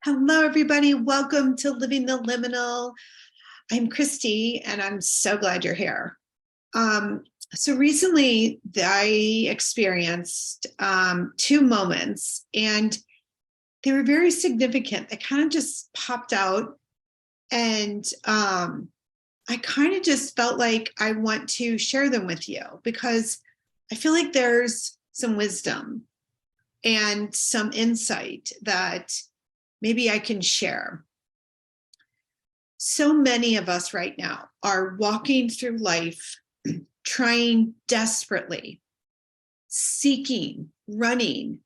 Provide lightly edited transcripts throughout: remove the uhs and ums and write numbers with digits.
Hello, everybody. Welcome to Living the Liminal. I'm Christy, and I'm so glad you're here. So recently, I experienced two moments, and they were very significant. They kind of just popped out, and I kind of just felt like I want to share them with you because I feel like there's some wisdom and some insight that maybe I can share. So many of us right now are walking through life, trying desperately, seeking, running,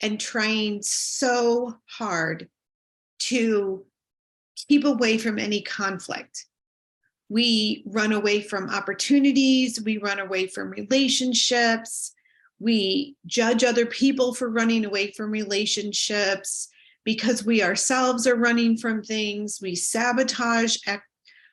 and trying so hard to keep away from any conflict. We run away from opportunities, we run away from relationships, we judge other people for running away from relationships. Because we ourselves are running from things, we sabotage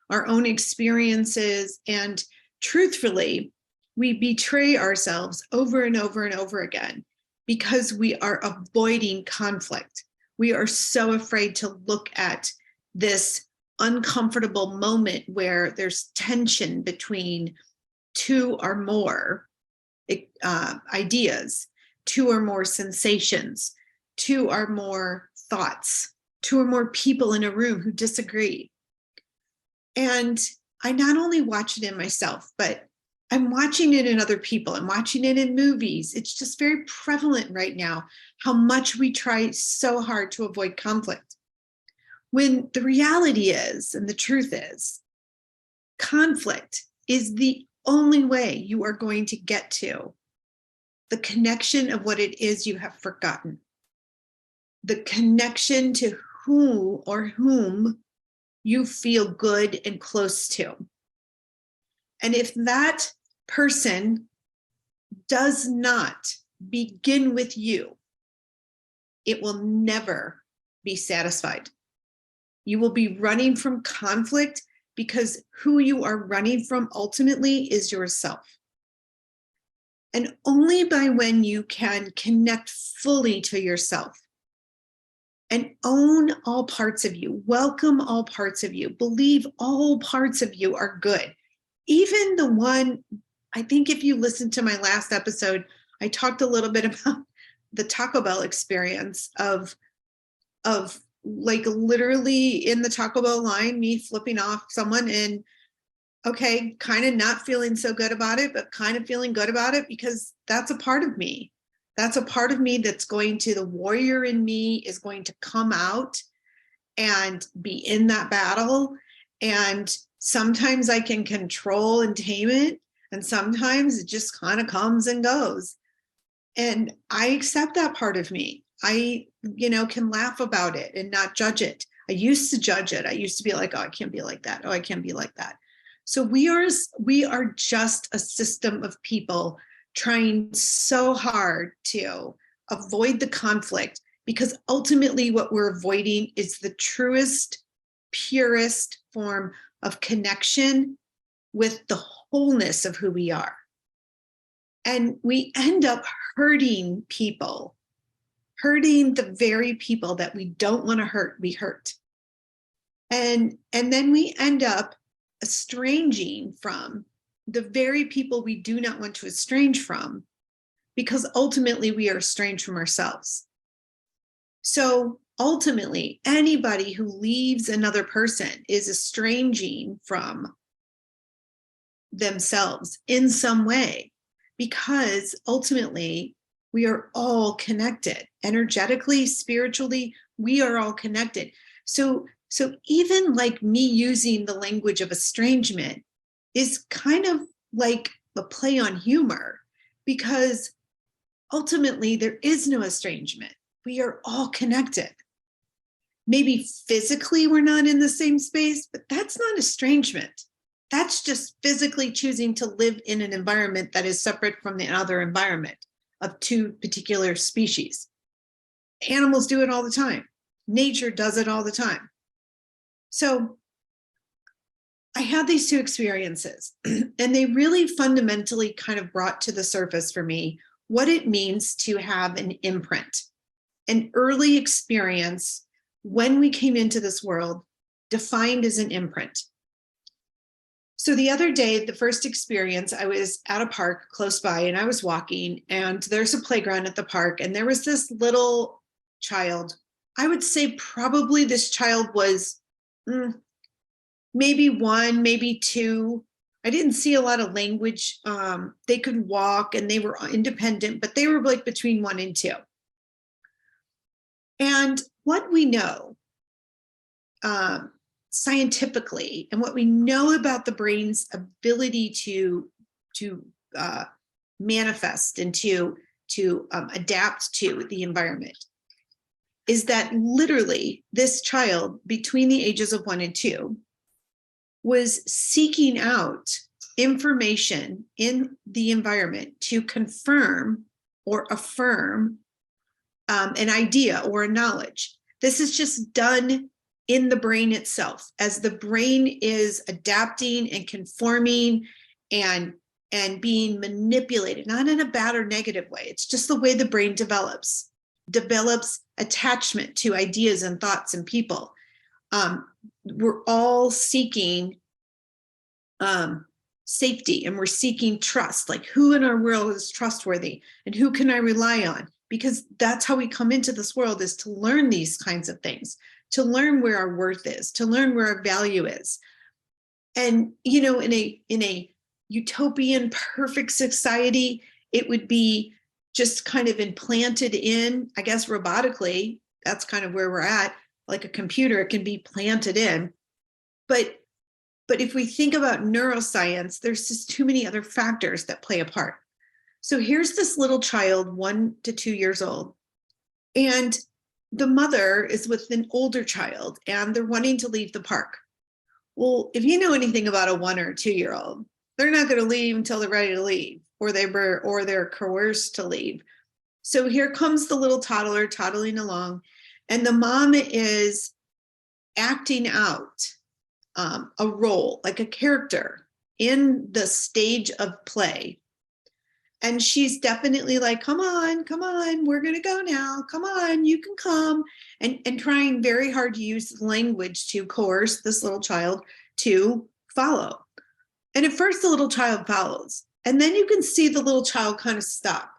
our own experiences, and truthfully, we betray ourselves over and over and over again because we are avoiding conflict. We are so afraid to look at this uncomfortable moment where there's tension between two or more ideas, two or more sensations, two or more thoughts, two or more people in a room who disagree. And I not only watch it in myself, but I'm watching it in other people. I'm watching it in movies. It's just very prevalent right now how much we try so hard to avoid conflict. When the reality is, and the truth is, conflict is the only way you are going to get to the connection of what it is you have forgotten. The connection to who or whom you feel good and close to. And if that person does not begin with you, it will never be satisfied. You will be running from conflict because who you are running from ultimately is yourself. And only by when you can connect fully to yourself and own all parts of you, welcome all parts of you, believe all parts of you are good. Even the one, I think if you listened to my last episode, I talked a little bit about the Taco Bell experience of like literally in the Taco Bell line, me flipping off someone and okay, kind of not feeling so good about it, but kind of feeling good about it because that's a part of me. That's a part of me that's going to, the warrior in me is going to come out and be in that battle. And sometimes I can control and tame it. And sometimes it just kind of comes and goes. And I accept that part of me. I, can laugh about it and not judge it. I used to judge it. I used to be like, oh, I can't be like that. Oh, I can't be like that. So we are just a system of people trying so hard to avoid the conflict because ultimately what we're avoiding is the truest, purest form of connection with the wholeness of who we are. And we end up hurting people, hurting the very people that we don't want to hurt, we hurt. And then we end up estranging from the very people we do not want to estrange from, because ultimately we are estranged from ourselves. So ultimately, anybody who leaves another person is estranging from themselves in some way, because ultimately we are all connected energetically, spiritually, we are all connected. So even like me using the language of estrangement is kind of like a play on humor, because ultimately there is no estrangement. We are all connected. Maybe physically we're not in the same space, but that's not estrangement. That's just physically choosing to live in an environment that is separate from the other environment of two particular species. Animals do it all the time. Nature does it all the time. So I had these two experiences, and they really fundamentally kind of brought to the surface for me what it means to have an imprint, an early experience when we came into this world, defined as an imprint. So the other day, the first experience, I was at a park close by and I was walking, and there's a playground at the park, and there was this little child. I would say probably this child was maybe 1, maybe 2. I didn't see a lot of language. They could walk and they were independent, but they were like between 1 and 2. And what we know scientifically, and what we know about the brain's ability to manifest and to adapt to the environment, is that literally this child between the ages of 1 and 2 was seeking out information in the environment to confirm or affirm an idea or a knowledge. This is just done in the brain itself, as the brain is adapting and conforming and being manipulated, not in a bad or negative way. It's just the way the brain develops attachment to ideas and thoughts and people. We're all seeking safety, and we're seeking trust. Like, who in our world is trustworthy and who can I rely on? Because that's how we come into this world, is to learn these kinds of things, to learn where our worth is, to learn where our value is. And, you know, in a utopian, perfect society, it would be just kind of implanted in, I guess, robotically. That's kind of where we're at. Like a computer, it can be planted in. But if we think about neuroscience, there's just too many other factors that play a part. So here's this little child, 1 to 2 years old, and the mother is with an older child, and they're wanting to leave the park. Well, if you know anything about a 1 or 2-year-old, they're not going to leave until they're ready to leave, or they're coerced to leave. So here comes the little toddler toddling along, and the mom is acting out a role, like a character in the stage of play. And she's definitely like, come on, we're going to go now. Come on, you can come. And trying very hard to use language to coerce this little child to follow. And at first the little child follows. And then you can see the little child kind of stop.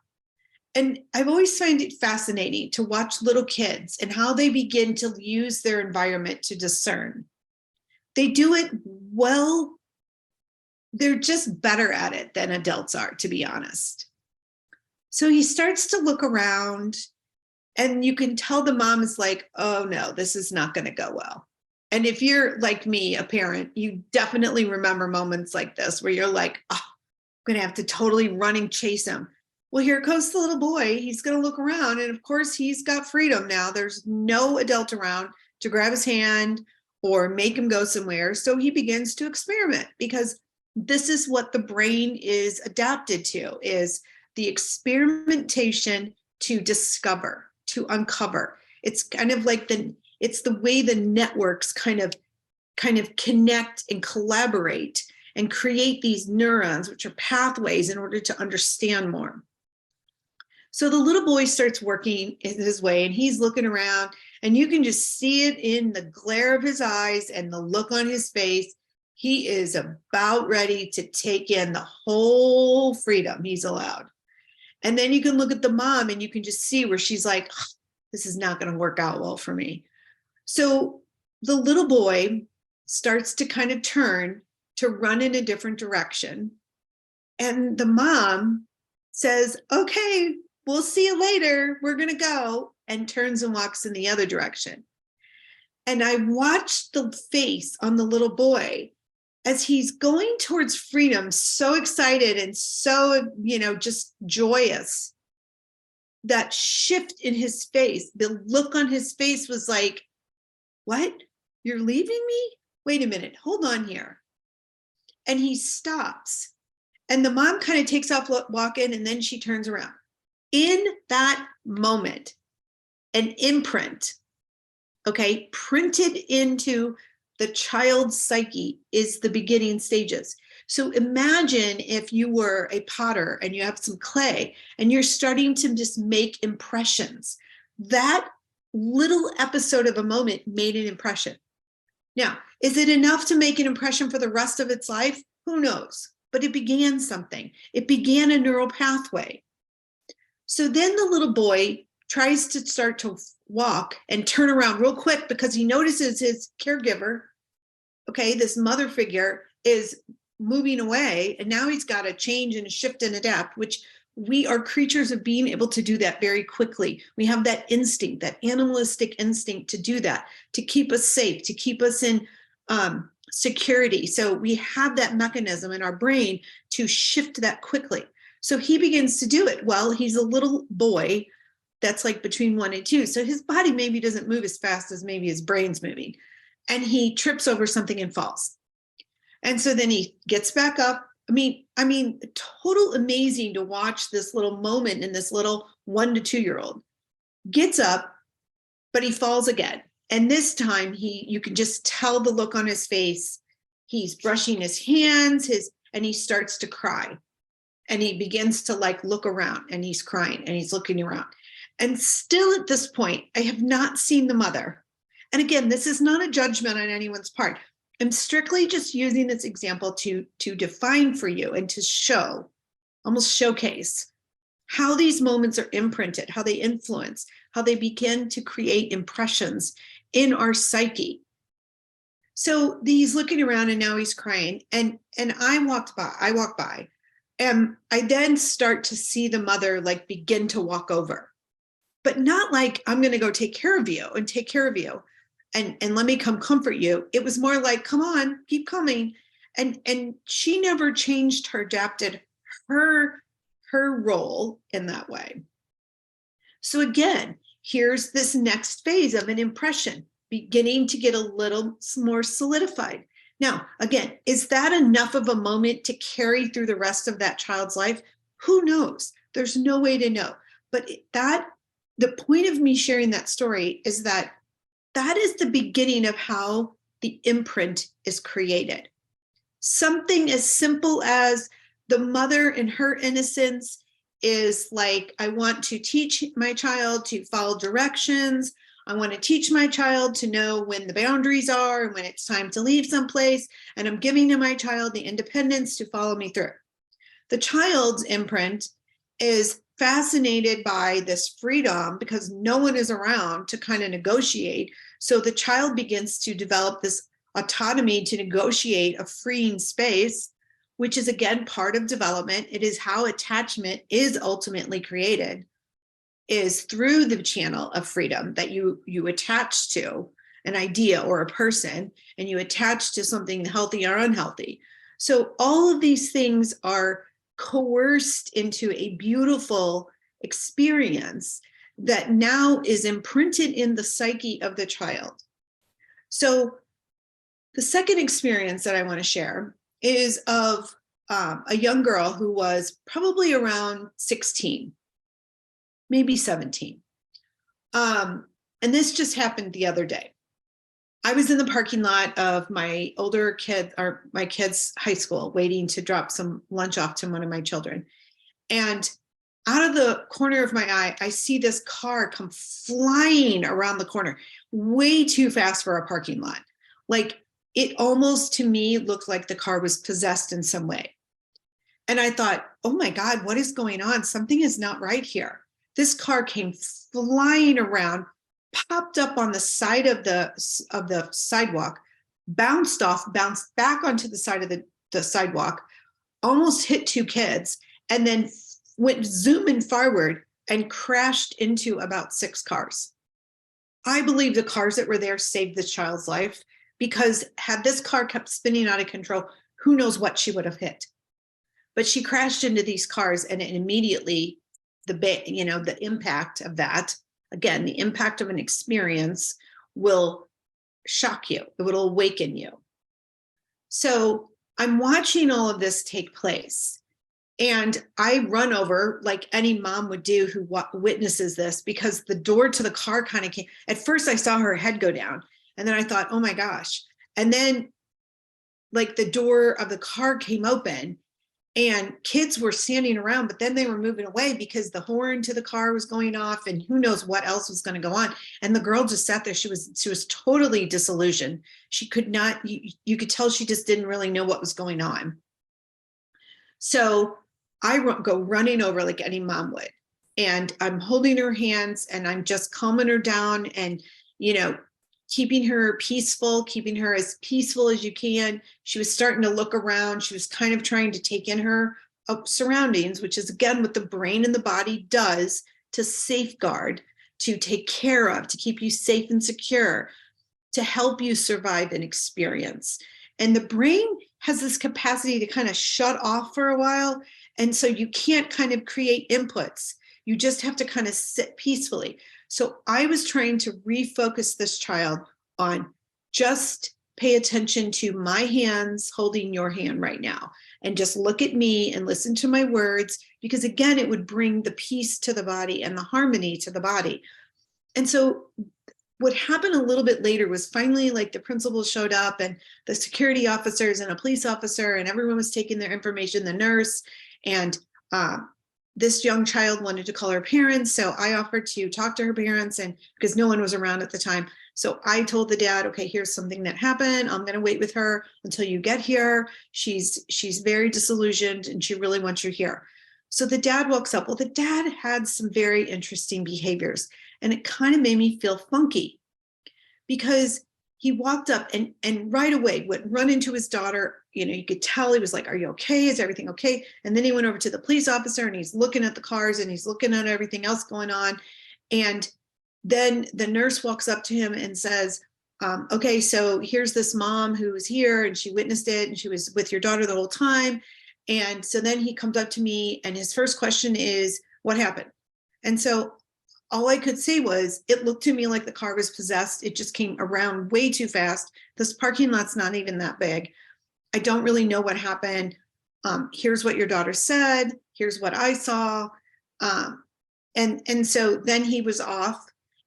And I've always found it fascinating to watch little kids and how they begin to use their environment to discern. They do it well. They're just better at it than adults are, to be honest. So he starts to look around, and you can tell the mom is like, oh no, this is not going to go well. And if you're like me, a parent, you definitely remember moments like this where you're like, oh, I'm going to have to totally run and chase him. Well, here goes the little boy. He's going to look around. And of course, he's got freedom now. There's no adult around to grab his hand or make him go somewhere. So he begins to experiment, because this is what the brain is adapted to, is the experimentation to discover, to uncover. It's kind of like it's the way the networks kind of connect and collaborate and create these neurons, which are pathways, in order to understand more. So the little boy starts working his way, and he's looking around, and you can just see it in the glare of his eyes and the look on his face. He is about ready to take in the whole freedom he's allowed. And then you can look at the mom, and you can just see where she's like, oh, this is not going to work out well for me. So the little boy starts to kind of turn to run in a different direction. And the mom says, okay, we'll see you later. We're going to go, and turns and walks in the other direction. And I watched the face on the little boy as he's going towards freedom, so excited and so, just joyous. That shift in his face, the look on his face was like, what? You're leaving me? Wait a minute, hold on here. And he stops. And the mom kind of takes off walking, and then she turns around. In that moment, an imprint, okay, printed into the child's psyche is the beginning stages. So imagine if you were a potter and you have some clay and you're starting to just make impressions. That little episode of a moment made an impression. Now, is it enough to make an impression for the rest of its life? Who knows? But it began something. It began a neural pathway. So then the little boy tries to start to walk and turn around real quick because he notices his caregiver, okay, this mother figure, is moving away. And now he's got to change and shift and adapt, which we are creatures of being able to do that very quickly. We have that instinct, that animalistic instinct to do that, to keep us safe, to keep us in security. So we have that mechanism in our brain to shift that quickly. So he begins to do it. Well, he's a little boy that's like between 1 and 2. So his body maybe doesn't move as fast as maybe his brain's moving. And he trips over something and falls. And so then he gets back up. I mean, total amazing to watch this little moment in this little 1 to 2-year-old. Gets up, but he falls again. And this time you can just tell the look on his face. He's brushing his hands, and he starts to cry. And he begins to like look around, and he's crying and he's looking around. And still at this point, I have not seen the mother. And again, this is not a judgment on anyone's part. I'm strictly just using this example to define for you and to show, almost showcase, how these moments are imprinted, how they influence, how they begin to create impressions in our psyche. So he's looking around and now he's crying. And I walk by, and I then start to see the mother like begin to walk over, but not like, I'm going to go take care of you and take care of you. And let me come comfort you. It was more like, come on, keep coming. And she never changed or adapted her role in that way. So again, here's this next phase of an impression beginning to get a little more solidified. Now, again, is that enough of a moment to carry through the rest of that child's life? Who knows? There's no way to know. But the point of me sharing that story is that is the beginning of how the imprint is created. Something as simple as the mother in her innocence is like, I want to teach my child to follow directions. I want to teach my child to know when the boundaries are and when it's time to leave someplace. And I'm giving to my child the independence to follow me through. The child's imprint is fascinated by this freedom because no one is around to kind of negotiate. So the child begins to develop this autonomy to negotiate a freeing space, which is again part of development. It is how attachment is ultimately created, is through the channel of freedom that you attach to an idea or a person, and you attach to something healthy or unhealthy. So all of these things are coerced into a beautiful experience that now is imprinted in the psyche of the child. So the second experience that I want to share is of a young girl who was probably around 16, maybe 17. And this just happened the other day. I was in the parking lot of my older kid, or my kid's high school, waiting to drop some lunch off to one of my children. And out of the corner of my eye, I see this car come flying around the corner, way too fast for a parking lot. Like, it almost to me looked like the car was possessed in some way. And I thought, oh my God, what is going on? Something is not right here. This car came flying around, popped up on the side of the sidewalk, bounced back onto the side of the sidewalk, almost hit 2 kids, and then went zooming forward and crashed into about 6 cars. I believe the cars that were there saved this child's life, because had this car kept spinning out of control, who knows what she would have hit. But she crashed into these cars, and it immediately, the impact of that, again, the impact of an experience will shock you. It will awaken you. So I'm watching all of this take place. And I run over like any mom would do who witnesses this, because the door to the car kind of came. At first I saw her head go down, and then I thought, oh my gosh. And then like the door of the car came open, And kids were standing around, but then they were moving away because the horn to the car was going off and who knows what else was going to go on. And the girl just sat there. She was totally disillusioned. She could not, you could tell she just didn't really know what was going on. So I go running over like any mom would. And I'm holding her hands and I'm just calming her down and, keeping her peaceful, keeping her as peaceful as you can. She was starting to look around. She was kind of trying to take in her surroundings, which is again what the brain and the body does to safeguard, to take care of, to keep you safe and secure, to help you survive an experience. And the brain has this capacity to kind of shut off for a while. And so you can't kind of create inputs. You just have to kind of sit peacefully. So I was trying to refocus this child on just pay attention to my hands holding your hand right now and just look at me and listen to my words, because again, it would bring the peace to the body and the harmony to the body. And so what happened a little bit later was finally like the principal showed up and the security officers and a police officer and everyone was taking their information, the nurse, and this young child wanted to call her parents. So I offered to talk to her parents, and because no one was around at the time. So I told the dad, okay, here's something that happened. I'm going to wait with her until you get here. She's very disillusioned and she really wants you here. So the dad walks up. Well, the dad had some very interesting behaviors, and it kind of made me feel funky because he walked up and right away would run into his daughter. You could tell he was like, are you okay? Is everything okay? And then he went over to the police officer and he's looking at the cars and he's looking at everything else going on. And then the nurse walks up to him and says, okay, so here's this mom who was here and she witnessed it and she was with your daughter the whole time. And so then he comes up to me and his first question is, what happened? And so all I could say was, it looked to me like the car was possessed. It just came around way too fast. This parking lot's not even that big. I don't really know what happened. Here's what your daughter said. Here's what I saw. And so then he was off.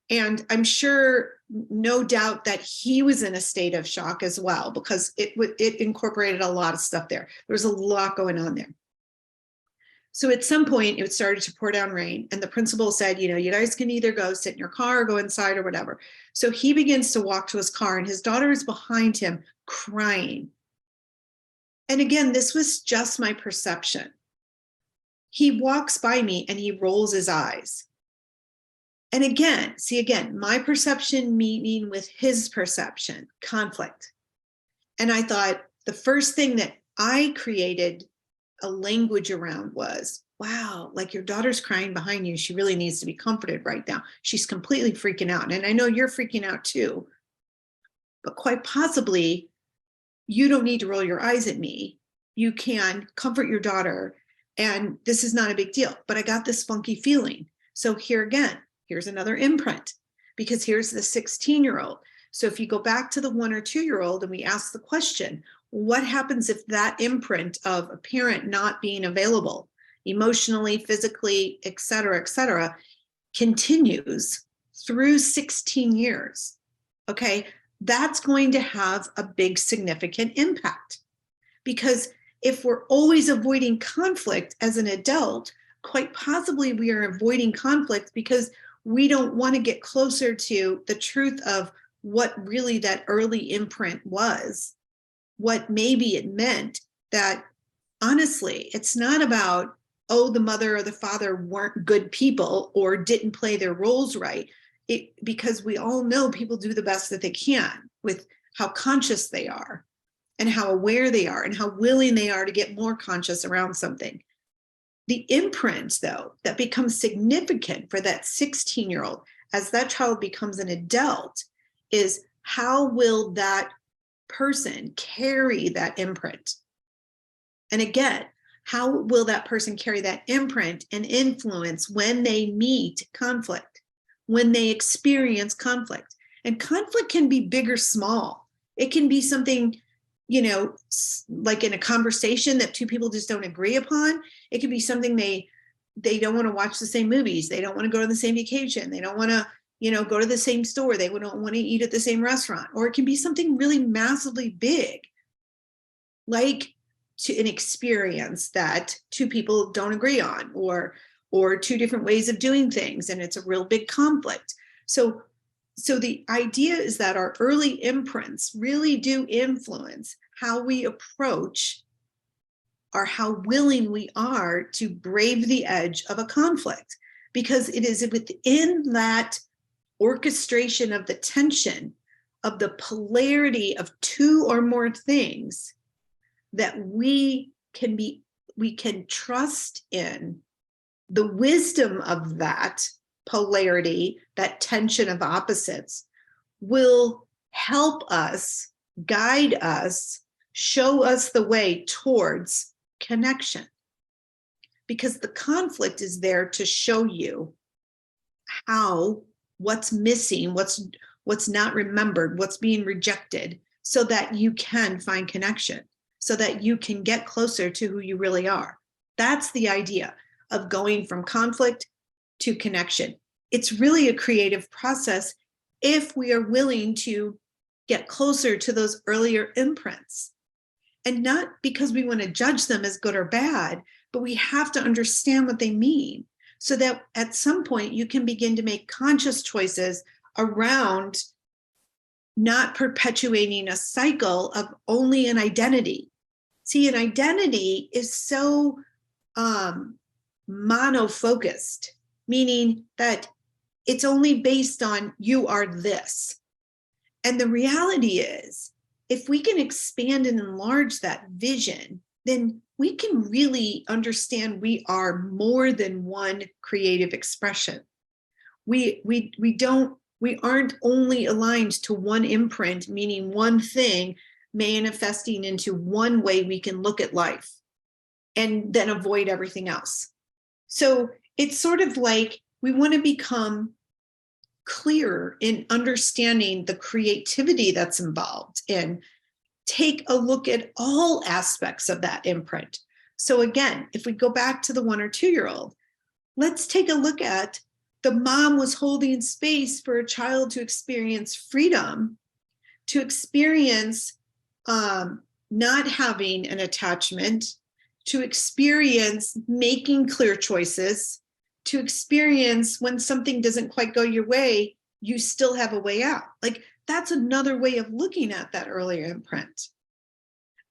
And I'm sure, no doubt, that he was in a state of shock as well, because it incorporated a lot of stuff there. There was a lot going on there. So at some point, it started to pour down rain. And the principal said, you guys can either go sit in your car or go inside or whatever. So he begins to walk to his car and his daughter is behind him crying. And again, this was just my perception. He walks by me and he rolls his eyes. And again, my perception meeting with his perception, conflict. And I thought the first thing that I created a language around was, wow, like your daughter's crying behind you. She really needs to be comforted right now. She's completely freaking out. And I know you're freaking out too, but quite possibly you don't need to roll your eyes at me. You can comfort your daughter and this is not a big deal, but I got this funky feeling. So here again, here's another imprint, because here's the 16-year-old. So if you go back to the 1 or 2-year-old and we ask the question, what happens if that imprint of a parent not being available emotionally, physically, et cetera, continues through 16 years? Okay, that's going to have a big significant impact, because if we're always avoiding conflict as an adult, quite possibly we are avoiding conflict because we don't want to get closer to the truth of what really that early imprint was, what maybe it meant. That honestly, it's not about, oh, the mother or the father weren't good people or didn't play their roles right. Because we all know people do the best that they can with how conscious they are and how aware they are and how willing they are to get more conscious around something. The imprint, though, that becomes significant for that 16-year-old as that child becomes an adult is, how will that person carry that imprint? And again, how will that person carry that imprint and influence when they meet conflict, when they experience conflict? And conflict can be big or small. It can be something, like in a conversation that two people just don't agree upon. It could be something they don't want to watch the same movies. They don't want to go to the same vacation. They don't want to, go to the same store. They don't want to eat at the same restaurant. Or it can be something really massively big, like to an experience that two people don't agree on, or two different ways of doing things, and it's a real big conflict. So the idea is that our early imprints really do influence how we approach, or how willing we are to brave the edge of a conflict, because it is within that orchestration of the tension of the polarity of two or more things that we can trust in the wisdom of that polarity, that tension of opposites, will help us, guide us, show us the way towards connection. Because the conflict is there to show you what's missing, what's not remembered, what's being rejected, so that you can find connection, so that you can get closer to who you really are. That's the idea of going from conflict to connection. It's really a creative process if we are willing to get closer to those earlier imprints. And not because we want to judge them as good or bad, but we have to understand what they mean, so that at some point you can begin to make conscious choices around not perpetuating a cycle of only an identity. See, an identity is so mono-focused, meaning that it's only based on you are this. And the reality is, if we can expand and enlarge that vision, then we can really understand we are more than one creative expression. We aren't only aligned to one imprint, meaning one thing manifesting into one way we can look at life and then avoid everything else. So it's sort of like we want to become clearer in understanding the creativity that's involved, and take a look at all aspects of that imprint. So again, if we go back to the 1 or 2 year old, let's take a look at the mom was holding space for a child to experience freedom, to experience not having an attachment, to experience making clear choices, to experience when something doesn't quite go your way, you still have a way out. Like, that's another way of looking at that earlier imprint.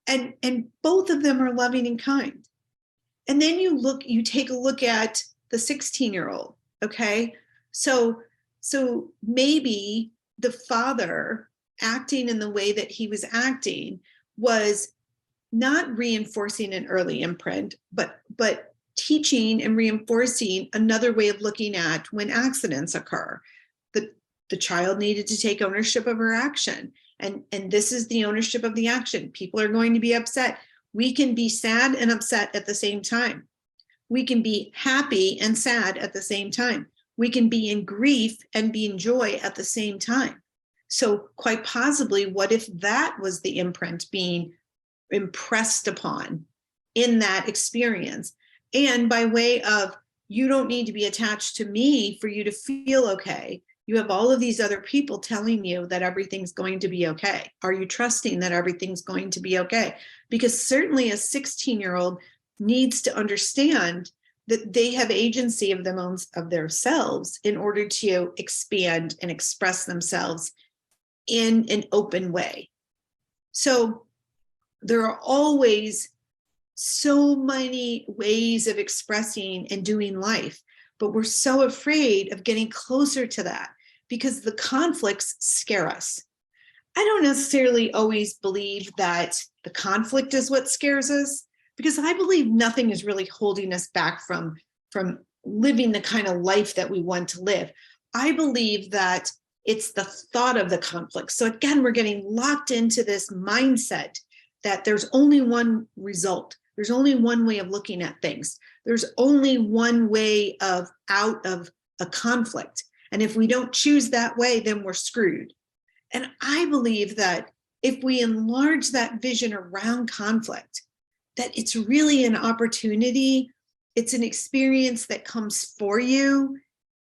And both of them are loving and kind. And then you take a look at the 16-year-old, okay? So maybe the father acting in the way that he was acting was not reinforcing an early imprint, but teaching and reinforcing another way of looking at when accidents occur. The child needed to take ownership of her action. And this is the ownership of the action. People are going to be upset. We can be sad and upset at the same time. We can be happy and sad at the same time. We can be in grief and be in joy at the same time. So quite possibly, what if that was the imprint being impressed upon in that experience? And by way of, you don't need to be attached to me for you to feel okay. You have all of these other people telling you that everything's going to be okay. Are you trusting that everything's going to be okay? Because certainly a 16-year-old needs to understand that they have agency of themselves in order to expand and express themselves in an open way. So there are always so many ways of expressing and doing life, but we're so afraid of getting closer to that because the conflicts scare us. I don't necessarily always believe that the conflict is what scares us, because I believe nothing is really holding us back from living the kind of life that we want to live. I believe that it's the thought of the conflict. So again, we're getting locked into this mindset that there's only one result. There's only one way of looking at things. There's only one way out of a conflict. And if we don't choose that way, then we're screwed. And I believe that if we enlarge that vision around conflict, that it's really an opportunity. It's an experience that comes for you.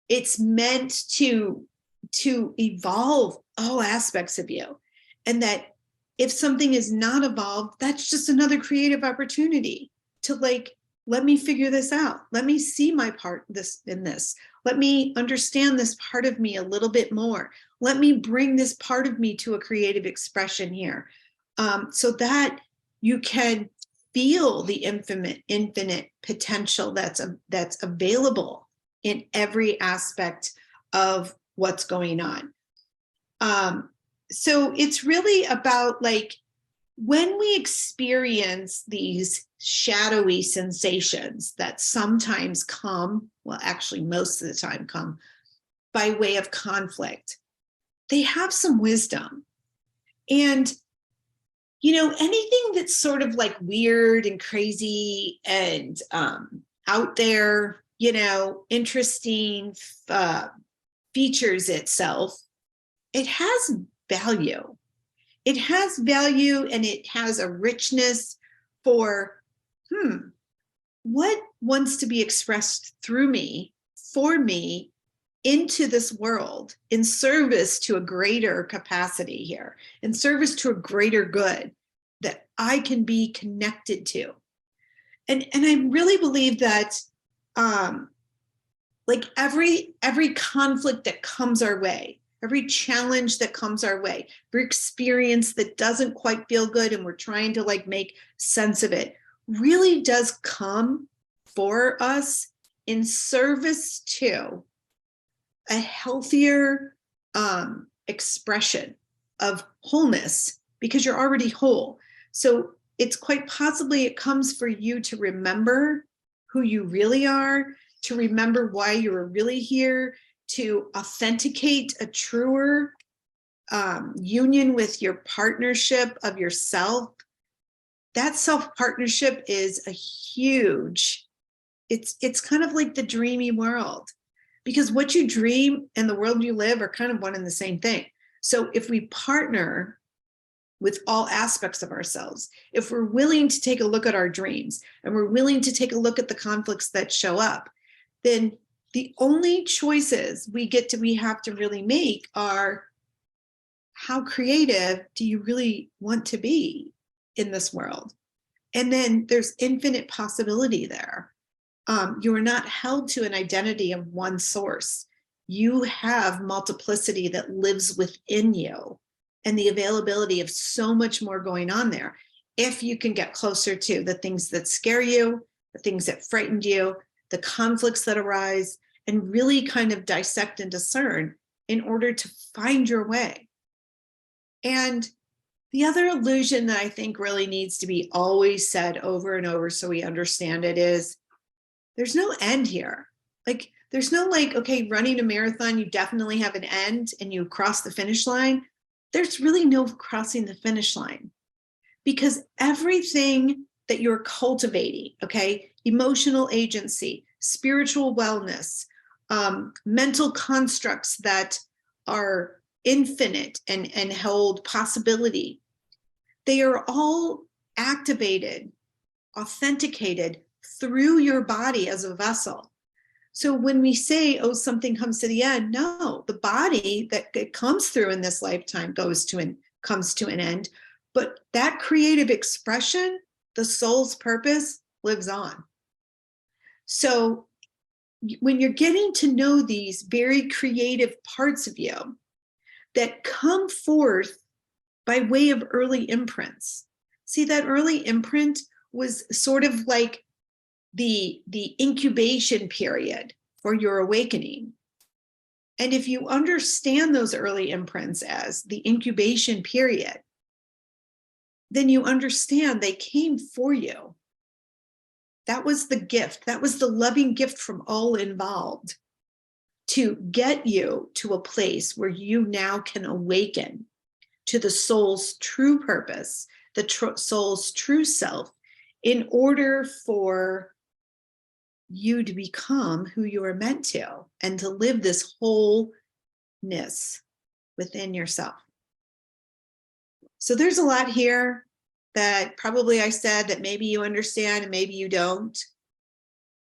It's meant to evolve all aspects of you. And that If something is not evolved, that's just another creative opportunity to like, let me figure this out. Let me see my part in this. Let me understand this part of me a little bit more. Let me bring this part of me to a creative expression here, so that you can feel the infinite potential that's available in every aspect of what's going on. So it's really about like, when we experience these shadowy sensations that sometimes come, well, actually most of the time come by way of conflict, they have some wisdom. And, you know, anything that's sort of like weird and crazy and out there, you know, interesting, features itself, it has value. It has value, and it has a richness for, what wants to be expressed through me, for me, into this world, in service to a greater capacity here, in service to a greater good that I can be connected to. And I really believe that like every conflict that comes our way, every challenge that comes our way, every experience that doesn't quite feel good and we're trying to like make sense of it, really does come for us in service to a healthier expression of wholeness, because you're already whole. So it's quite possibly it comes for you to remember who you really are, to remember why you were really here, to authenticate a truer union with your partnership of yourself. That self-partnership is a huge, it's kind of like the dreamy world, because what you dream and the world you live are kind of one and the same thing. So if we partner with all aspects of ourselves, if we're willing to take a look at our dreams and we're willing to take a look at the conflicts that show up, then the only choices we have to really make are, how creative do you really want to be in this world? And then there's infinite possibility there. You are not held to an identity of one source. You have multiplicity that lives within you, and the availability of so much more going on there. If you can get closer to the things that scare you, the things that frightened you, the conflicts that arise, and really kind of dissect and discern in order to find your way. And the other illusion that I think really needs to be always said over and over so we understand it is, there's no end here. Like, there's no like, okay, running a marathon, you definitely have an end and you cross the finish line. There's really no crossing the finish line, because everything that you're cultivating, okay, emotional agency, spiritual wellness, mental constructs that are infinite and hold possibility, they are all activated, authenticated through your body as a vessel. So when we say, oh, something comes to the end, no, the body that it comes through in this lifetime comes to an end. But that creative expression, the soul's purpose, lives on. So when you're getting to know these very creative parts of you that come forth by way of early imprints. See, that early imprint was sort of like the incubation period for your awakening. And if you understand those early imprints as the incubation period, then you understand they came for you. That was the gift. That was the loving gift from all involved to get you to a place where you now can awaken to the soul's true purpose, the soul's true self, in order for you to become who you are meant to and to live this wholeness within yourself. So there's a lot here that probably I said that maybe you understand and maybe you don't.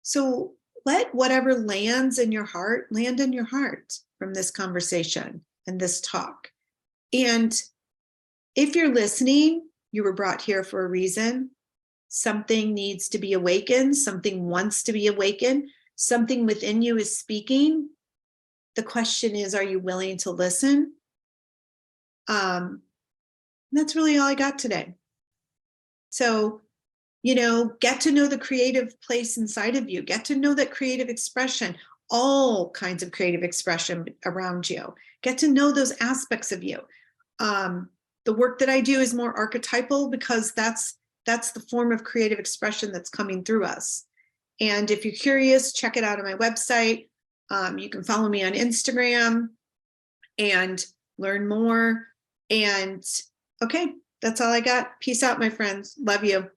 So let whatever lands in your heart land in your heart from this conversation and this talk. And If you're listening, you were brought here for a reason. Something needs to be awakened. Something wants to be awakened. Something within you is speaking. The question is, are you willing to listen? That's really all I got today. So, get to know the creative place inside of you. Get to know that creative expression, all kinds of creative expression around you. Get to know those aspects of you. The work that I do is more archetypal because that's the form of creative expression that's coming through us. And if you're curious, check it out on my website. You can follow me on Instagram and learn more. And okay, that's all I got. Peace out, my friends. Love you.